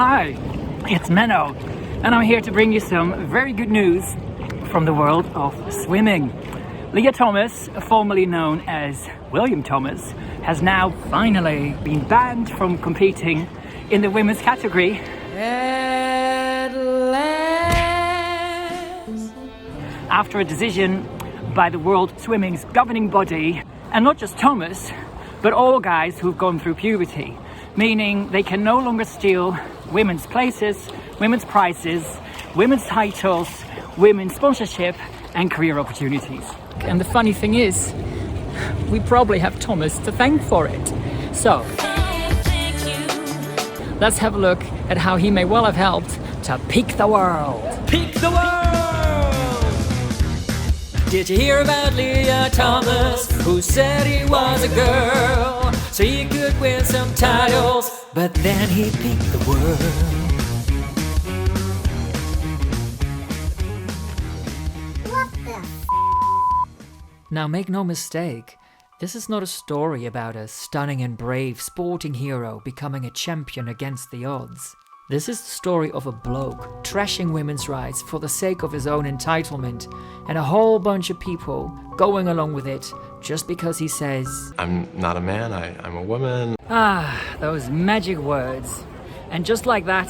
Hi, it's Menno, and I'm here to bring you some very good news from the world of swimming. Leah Thomas, formerly known as William Thomas, has now finally been banned from competing in the women's category. After a decision by the World Swimming's governing body, and not just Thomas, but all guys who've gone through puberty, meaning they can no longer steal women's places, women's prizes, women's titles, women's sponsorship and career opportunities. And the funny thing is, we probably have Thomas to thank for it. So, let's have a look at how he may well have helped to peak the world. Peak the world! Did you hear about Leah Thomas, who said he was a girl, so he could win some titles, but then he peaked the world. Now make no mistake, this is not a story about a stunning and brave sporting hero becoming a champion against the odds. This is the story of a bloke trashing women's rights for the sake of his own entitlement, and a whole bunch of people going along with it just because he says, I'm not a man, I'm a woman. Ah, those magic words. And just like that,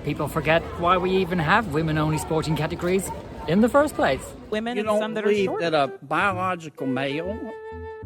people forget why we even have women-only sporting categories in the first place. Women you and some don't that are believe shorter. that a biological male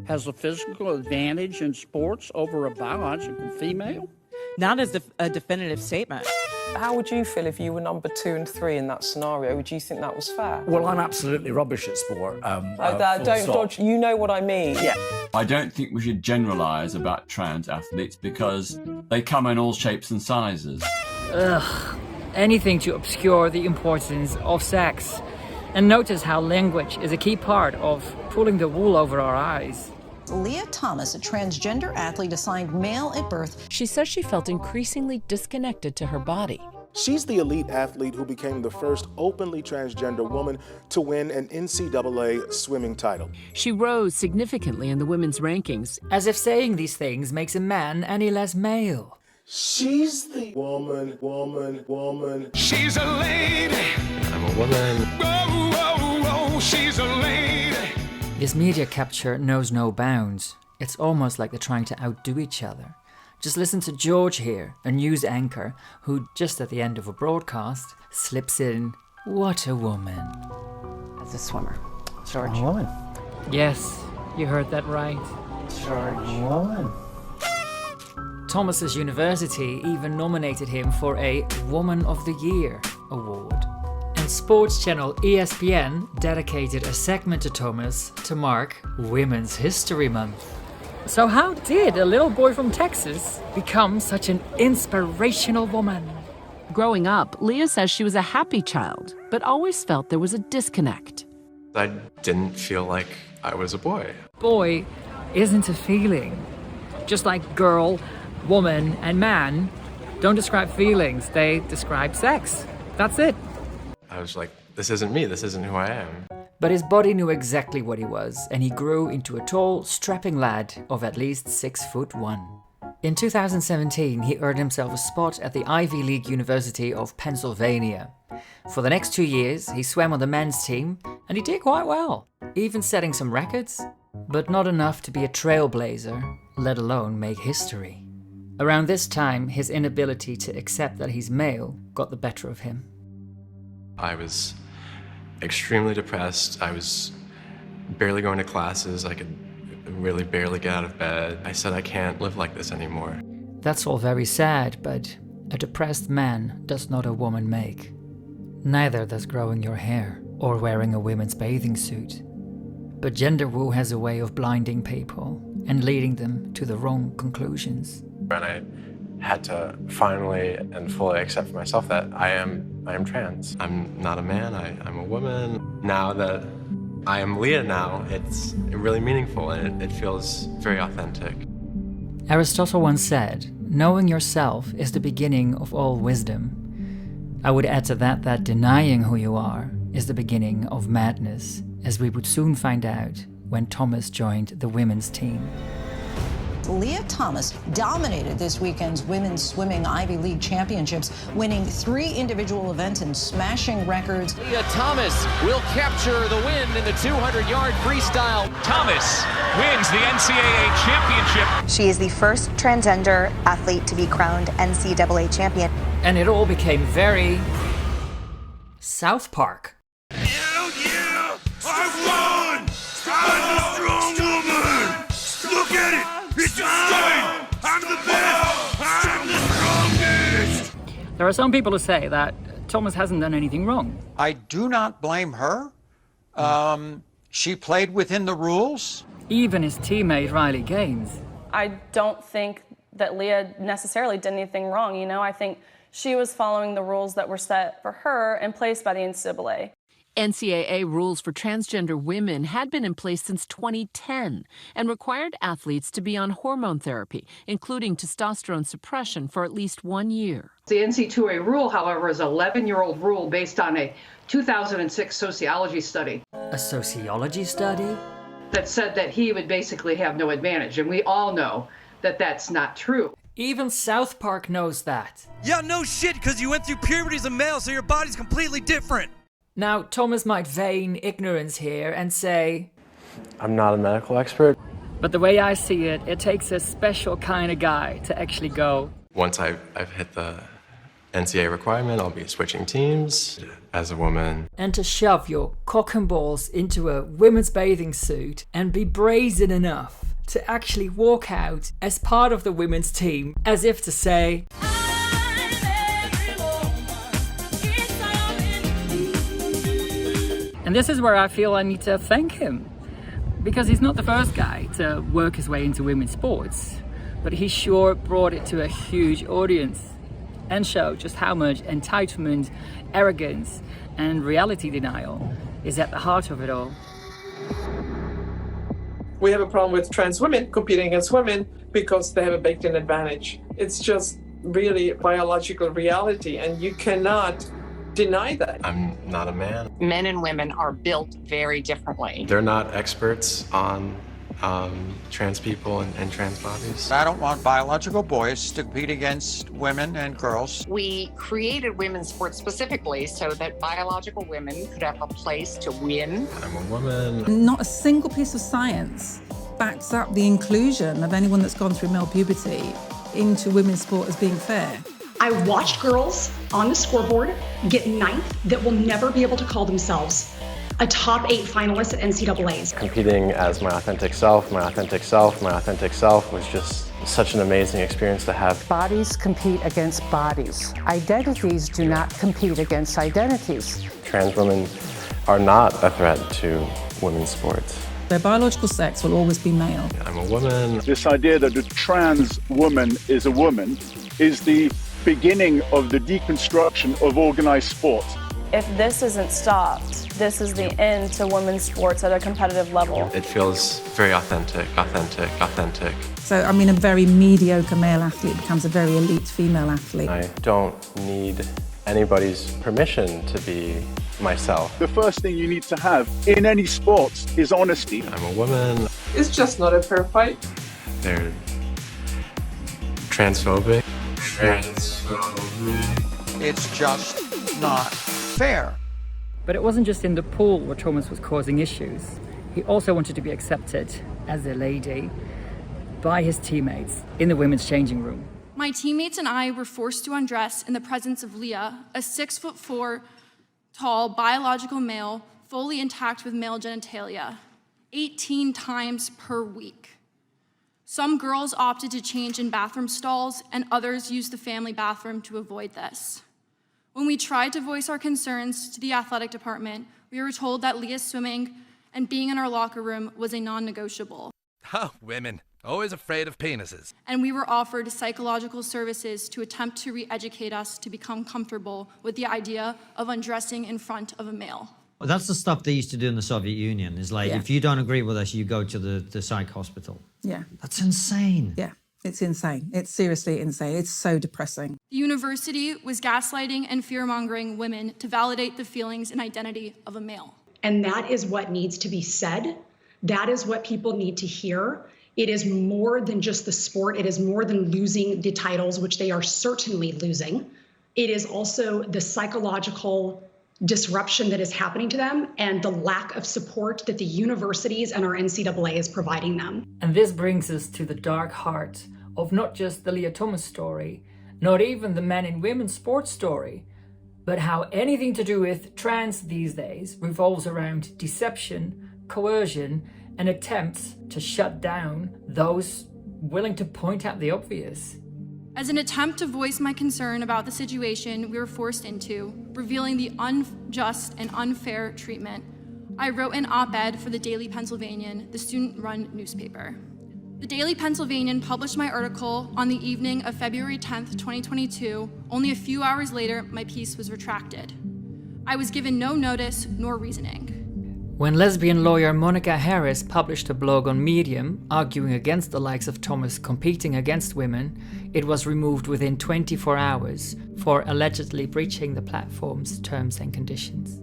has a physical advantage in sports over a biological female? Not as a definitive statement. How would you feel if you were number 2 and 3 in that scenario? Would you think that was fair? Well, I'm absolutely rubbish at sport. Don't dodge. You know what I mean. Yeah. I don't think we should generalise about trans athletes because they come in all shapes and sizes. Ugh. Anything to obscure the importance of sex. And notice how language is a key part of pulling the wool over our eyes. Leah Thomas, a transgender athlete assigned male at birth. She says she felt increasingly disconnected to her body. She's the elite athlete who became the first openly transgender woman to win an NCAA swimming title. She rose significantly in the women's rankings. As if saying these things makes a man any less male. She's the woman. She's a lady. I'm a woman. Whoa, whoa, whoa, she's a lady. This media capture knows no bounds. It's almost like they're trying to outdo each other. Just listen to George here, a news anchor, who just at the end of a broadcast slips in, "What a woman." As a swimmer, George. A woman. Yes, you heard that right. George. A woman. Thomas's university even nominated him for a Woman of the Year award. And sports channel ESPN dedicated a segment to Thomas to mark Women's History Month. So how did a little boy from Texas become such an inspirational woman? Growing up, Leah says she was a happy child, but always felt there was a disconnect. I didn't feel like I was a boy. Boy isn't a feeling. Just like girl, woman, and man don't describe feelings, they describe sex. That's it. I was like, this isn't me, this isn't who I am. But his body knew exactly what he was, and he grew into a tall, strapping lad of at least 6'1". In 2017, he earned himself a spot at the Ivy League University of Pennsylvania. For the next 2 years, he swam on the men's team, and he did quite well, even setting some records, but not enough to be a trailblazer, let alone make history. Around this time, his inability to accept that he's male got the better of him. I was extremely depressed. I was barely going to classes. I could really barely get out of bed. I said, I can't live like this anymore. That's all very sad, but a depressed man does not a woman make. Neither does growing your hair or wearing a women's bathing suit. But gender woo has a way of blinding people and leading them to the wrong conclusions. And I had to finally and fully accept for myself that I am trans. I'm not a man, I'm a woman. Now that I am Leah now, it's really meaningful and it feels very authentic. Aristotle once said, knowing yourself is the beginning of all wisdom. I would add to that denying who you are is the beginning of madness, as we would soon find out when Thomas joined the women's team. Leah Thomas dominated this weekend's women's swimming Ivy League championships, winning 3 individual events and smashing records. Leah Thomas will capture the win in the 200-yard freestyle. Thomas wins the NCAA championship. She is the first transgender athlete to be crowned NCAA champion. And it all became very South Park. Hell yeah! I won! I'm a strong woman! Look at it! It's time! I'm the best! I'm the strongest! There are some people who say that Thomas hasn't done anything wrong. I do not blame her. She played within the rules. Even his teammate Riley Gaines. I don't think that Leah necessarily did anything wrong. You know, I think she was following the rules that were set for her and placed by the NCAA. NCAA rules for transgender women had been in place since 2010 and required athletes to be on hormone therapy, including testosterone suppression, for at least 1 year. The NC2A rule, however, is an 11-year-old rule based on a 2006 sociology study. A sociology study? That said that he would basically have no advantage, and we all know that that's not true. Even South Park knows that. Yeah, no shit, because you went through puberty as a male, so your body's completely different. Now, Thomas might feign ignorance here and say, I'm not a medical expert. But the way I see it, it takes a special kind of guy to actually go. Once I've hit the NCAA requirement, I'll be switching teams as a woman. And to shove your cock and balls into a women's bathing suit and be brazen enough to actually walk out as part of the women's team, as if to say, And this is where I feel I need to thank him, because he's not the first guy to work his way into women's sports, but he sure brought it to a huge audience and showed just how much entitlement, arrogance, and reality denial is at the heart of it all. We have a problem with trans women competing against women because they have a baked-in advantage. It's just really biological reality, and you cannot deny that. I'm not a man. Men and women are built very differently. They're not experts on trans people and trans bodies. I don't want biological boys to compete against women and girls. We created women's sports specifically so that biological women could have a place to win. I'm a woman. Not a single piece of science backs up the inclusion of anyone that's gone through male puberty into women's sport as being fair. I watched girls on the scoreboard get ninth that will never be able to call themselves a top 8 finalist at NCAAs. Competing as my authentic self was just such an amazing experience to have. Bodies compete against bodies. Identities do not compete against identities. Trans women are not a threat to women's sports. Their biological sex will always be male. I'm a woman. This idea that a trans woman is a woman is the beginning of the deconstruction of organized sport. If this isn't stopped, this is the end to women's sports at a competitive level. It feels very authentic. So, I mean, a very mediocre male athlete becomes a very elite female athlete. I don't need anybody's permission to be myself. The first thing you need to have in any sport is honesty. I'm a woman. It's just not a fair fight. They're transphobic. It's just not fair. But it wasn't just in the pool where Thomas was causing issues. He also wanted to be accepted as a lady by his teammates in the women's changing room. My teammates and I were forced to undress in the presence of Leah, a 6'4" tall biological male, fully intact with male genitalia, 18 times per week. Some girls opted to change in bathroom stalls, and others used the family bathroom to avoid this. When we tried to voice our concerns to the athletic department, we were told that Leah's swimming and being in our locker room was a non-negotiable. Oh, women, always afraid of penises. And we were offered psychological services to attempt to re-educate us to become comfortable with the idea of undressing in front of a male. Well, that's the stuff they used to do in the Soviet Union. Is like, if you don't agree with us, you go to the psych hospital. Yeah. That's insane. Yeah, it's insane. It's seriously insane. It's so depressing. The university was gaslighting and fear-mongering women to validate the feelings and identity of a male. And that is what needs to be said. That is what people need to hear. It is more than just the sport. It is more than losing the titles, which they are certainly losing. It is also the psychological disruption that is happening to them and the lack of support that the universities and our NCAA is providing them. And this brings us to the dark heart of not just the Leah Thomas story, not even the men in women's sports story, but how anything to do with trans these days revolves around deception, coercion, and attempts to shut down those willing to point out the obvious. As an attempt to voice my concern about the situation we were forced into, revealing the unjust and unfair treatment, I wrote an op-ed for the Daily Pennsylvanian, the student-run newspaper. The Daily Pennsylvanian published my article on the evening of February 10th, 2022. Only a few hours later, my piece was retracted. I was given no notice nor reasoning. When lesbian lawyer Monica Harris published a blog on Medium arguing against the likes of Thomas competing against women, it was removed within 24 hours for allegedly breaching the platform's terms and conditions.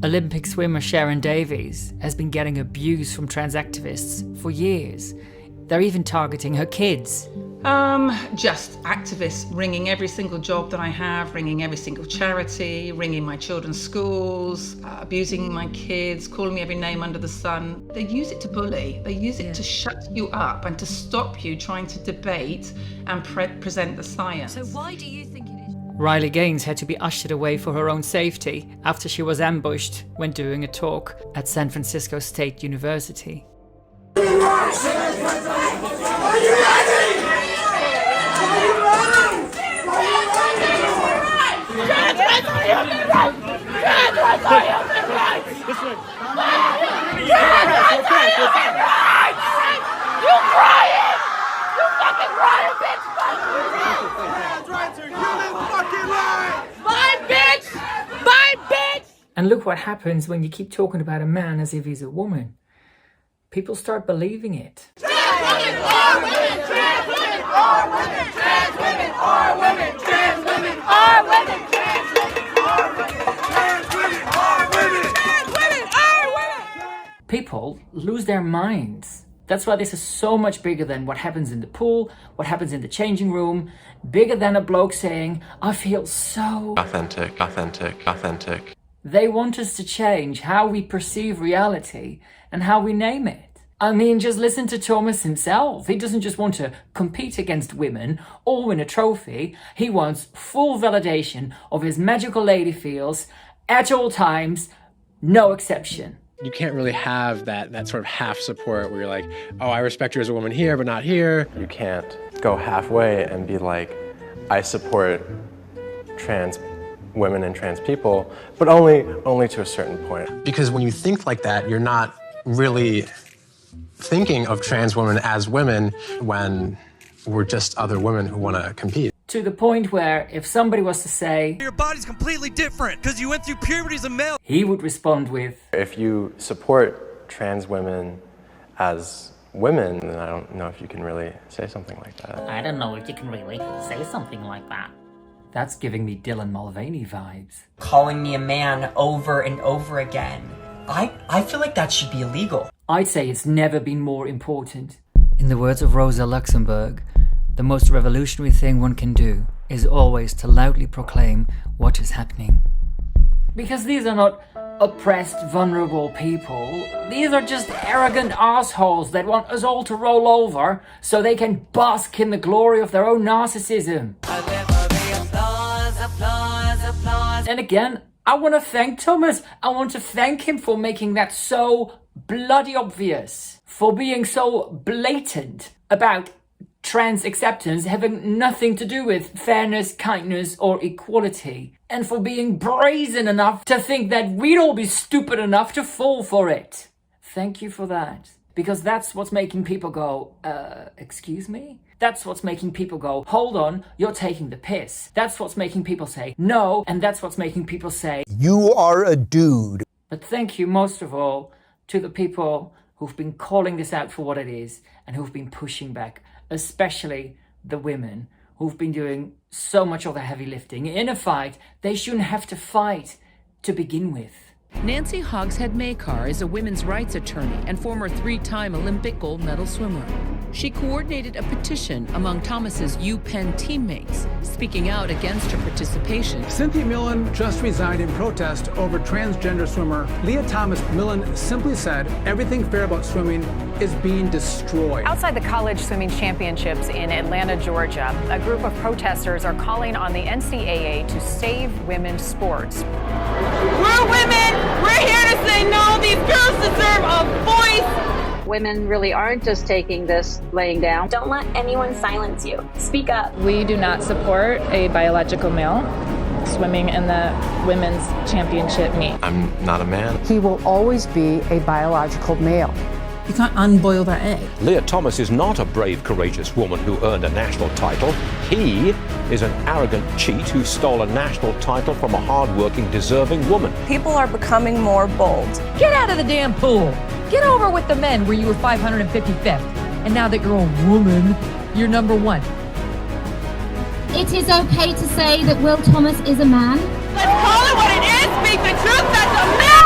Olympic swimmer Sharon Davies has been getting abuse from trans activists for years. They're even targeting her kids. Just activists ringing every single job that I have, ringing every single charity, ringing my children's schools, abusing my kids, calling me every name under the sun. They use it to bully. They use it to shut you up and to stop you trying to debate and present the science. So why do you think it is? Riley Gaines had to be ushered away for her own safety after she was ambushed when doing a talk at San Francisco State University. Are you ready? And look what happens when you keep talking about a man as if he's a woman. People start believing it. Trans women are women! Trans women are women! Trans women are women! Trans women are women! Trans women are women! Trans women are women! Trans women are women! People lose their minds. That's why this is so much bigger than what happens in the pool, what happens in the changing room, bigger than a bloke saying, I feel so authentic. They want us to change how we perceive reality and how we name it. I mean, just listen to Thomas himself. He doesn't just want to compete against women or win a trophy. He wants full validation of his magical lady feels at all times, no exception. You can't really have that sort of half support where you're like, oh, I respect you as a woman here, but not here. You can't go halfway and be like, I support trans women and trans people, but only to a certain point. Because when you think like that, you're not really thinking of trans women as women when we're just other women who want to compete. To the point where if somebody was to say, your body's completely different because you went through puberty as a male, he would respond with, if you support trans women as women, then I don't know if you can really say something like that. I don't know if you can really say something like that. That's giving me Dylan Mulvaney vibes. Calling me a man over and over again. I feel like that should be illegal. I'd say it's never been more important. In the words of Rosa Luxemburg, the most revolutionary thing one can do is always to loudly proclaim what is happening. Because these are not oppressed, vulnerable people. These are just arrogant assholes that want us all to roll over so they can bask in the glory of their own narcissism. Applause. And again, I want to thank Thomas. I want to thank him for making that so bloody obvious, for being so blatant about trans acceptance having nothing to do with fairness, kindness, or equality, and for being brazen enough to think that we'd all be stupid enough to fall for it. Thank you for that. Because that's what's making people go, excuse me? That's what's making people go, hold on, you're taking the piss. That's what's making people say no, and that's what's making people say, you are a dude. But thank you most of all to the people who've been calling this out for what it is and who've been pushing back, especially the women who've been doing so much of the heavy lifting in a fight they shouldn't have to fight to begin with. Nancy Hogshead-Makar is a women's rights attorney and former 3-time Olympic gold medal swimmer. She coordinated a petition among Thomas's UPenn teammates, speaking out against her participation. Cynthia Millen just resigned in protest over transgender swimmer Leah Thomas. Millen simply said everything fair about swimming is being destroyed. Outside the college swimming championships in Atlanta, Georgia, a group of protesters are calling on the NCAA to save women's sports. We're women! We're here to say no! These girls deserve a voice! Women really aren't just taking this laying down. Don't let anyone silence you. Speak up. We do not support a biological male swimming in the women's championship meet. I'm not a man. He will always be a biological male. You can't unboil that egg. Leah Thomas is not a brave, courageous woman who earned a national title. He is an arrogant cheat who stole a national title from a hard-working, deserving woman. People are becoming more bold. Get out of the damn pool. Get over with the men where you were 555th. And now that you're a woman, you're number 1. It is okay to say that Will Thomas is a man. Let's call it what it is. Speak the truth. That's a man.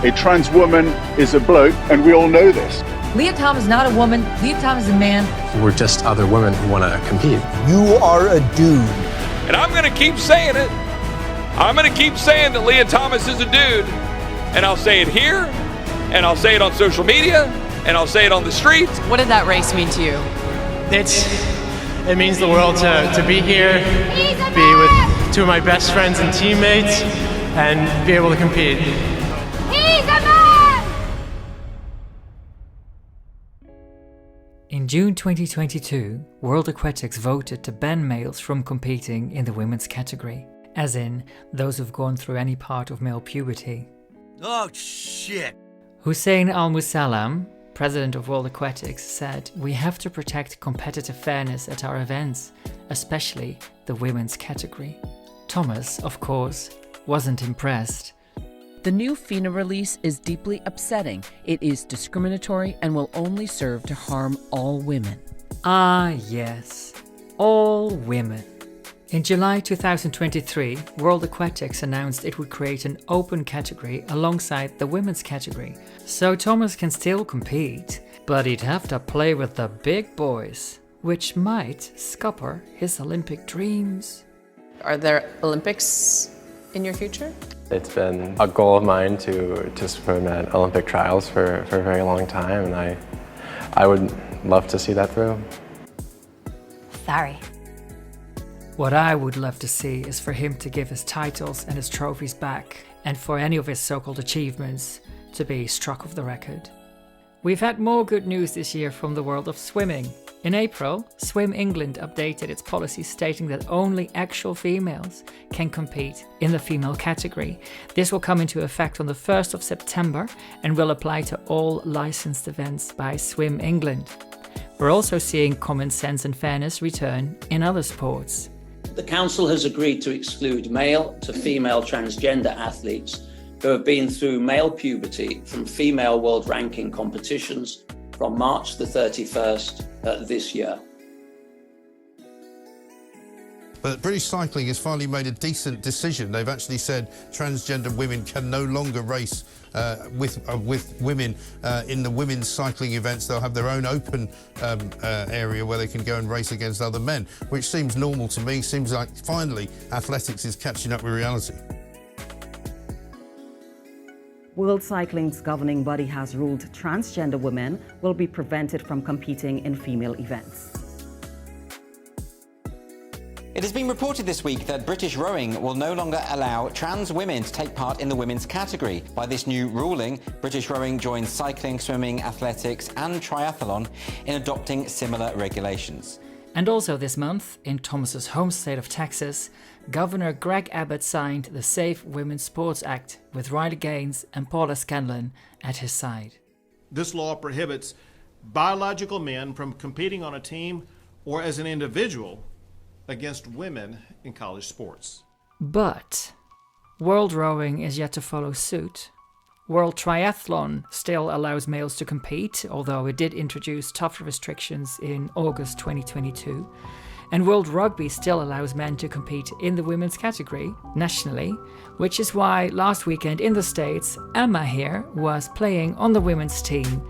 A trans woman is a bloke, and we all know this. Leah Thomas is not a woman. Leah Thomas is a man. We're just other women who want to compete. You are a dude. And I'm going to keep saying it. I'm going to keep saying that Leah Thomas is a dude. And I'll say it here, and I'll say it on social media, and I'll say it on the streets. What did that race mean to you? It means the world to be here, be with 2 of my best friends and teammates, and be able to compete. He's a man! In June 2022, World Aquatics voted to ban males from competing in the women's category, as in those who've gone through any part of male puberty. Oh, shit. Hussein Al-Musallam, president of World Aquatics, said, "We have to protect competitive fairness at our events, especially the women's category." Thomas, of course, wasn't impressed. The new FINA release is deeply upsetting. It is discriminatory and will only serve to harm all women. Ah, yes, all women. In July 2023, World Aquatics announced it would create an open category alongside the women's category, so Thomas can still compete, but he'd have to play with the big boys, which might scupper his Olympic dreams. Are there Olympics in your future? It's been a goal of mine to swim at Olympic trials for a very long time, and I would love to see that through. Sorry. What I would love to see is for him to give his titles and his trophies back, and for any of his so-called achievements to be struck off the record. We've had more good news this year from the world of swimming. In April, Swim England updated its policy stating that only actual females can compete in the female category. This will come into effect on the 1st of September and will apply to all licensed events by Swim England. We're also seeing common sense and fairness return in other sports. The Council has agreed to exclude male to female transgender athletes who have been through male puberty from female world ranking competitions from March the 31st this year. But British Cycling has finally made a decent decision. They've actually said transgender women can no longer race with women in the women's cycling events. They'll have their own open area where they can go and race against other men, which seems normal to me. Seems like finally athletics is catching up with reality. World Cycling's governing body has ruled transgender women will be prevented from competing in female events. It has been reported this week that British Rowing will no longer allow trans women to take part in the women's category. By this new ruling, British Rowing joins cycling, swimming, athletics and triathlon in adopting similar regulations. And also this month, in Thomas's home state of Texas, Governor Greg Abbott signed the Safe Women's Sports Act with Riley Gaines and Paula Scanlon at his side. This law prohibits biological men from competing on a team or as an individual against women in college sports. But World Rowing is yet to follow suit. World Triathlon still allows males to compete, although it did introduce tougher restrictions in August 2022. And World Rugby still allows men to compete in the women's category nationally, which is why last weekend in the States, Emma here was playing on the women's team.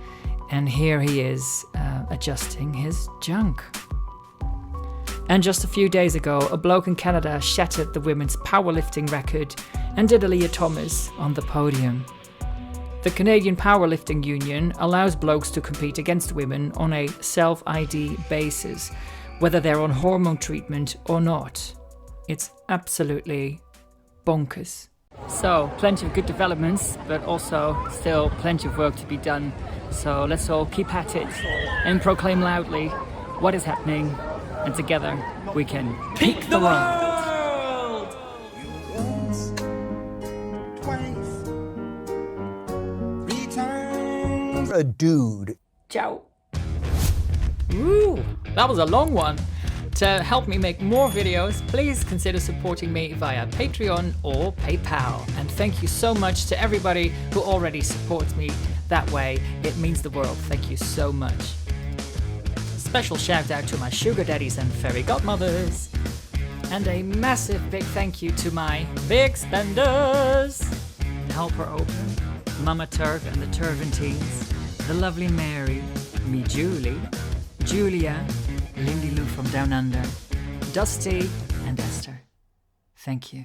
And here he is adjusting his junk. And just a few days ago, a bloke in Canada shattered the women's powerlifting record and did a Leah Thomas on the podium. The Canadian Powerlifting Union allows blokes to compete against women on a self-ID basis, whether they're on hormone treatment or not. It's absolutely bonkers. So, plenty of good developments, but also still plenty of work to be done. So let's all keep at it and proclaim loudly what is happening, and together we can peak the world! A dude. Ciao. Ooh, that was a long one. To help me make more videos, please consider supporting me via Patreon or PayPal. And thank you so much to everybody who already supports me that way. It means the world. Thank you so much. Special shout out to my sugar daddies and fairy godmothers. And a massive big thank you to my big spenders. The Helper Open, Mama Turv and the Turventines, the lovely Mary, me Julie, Julia, Lindy Lou from Down Under, Dusty and Esther. Thank you.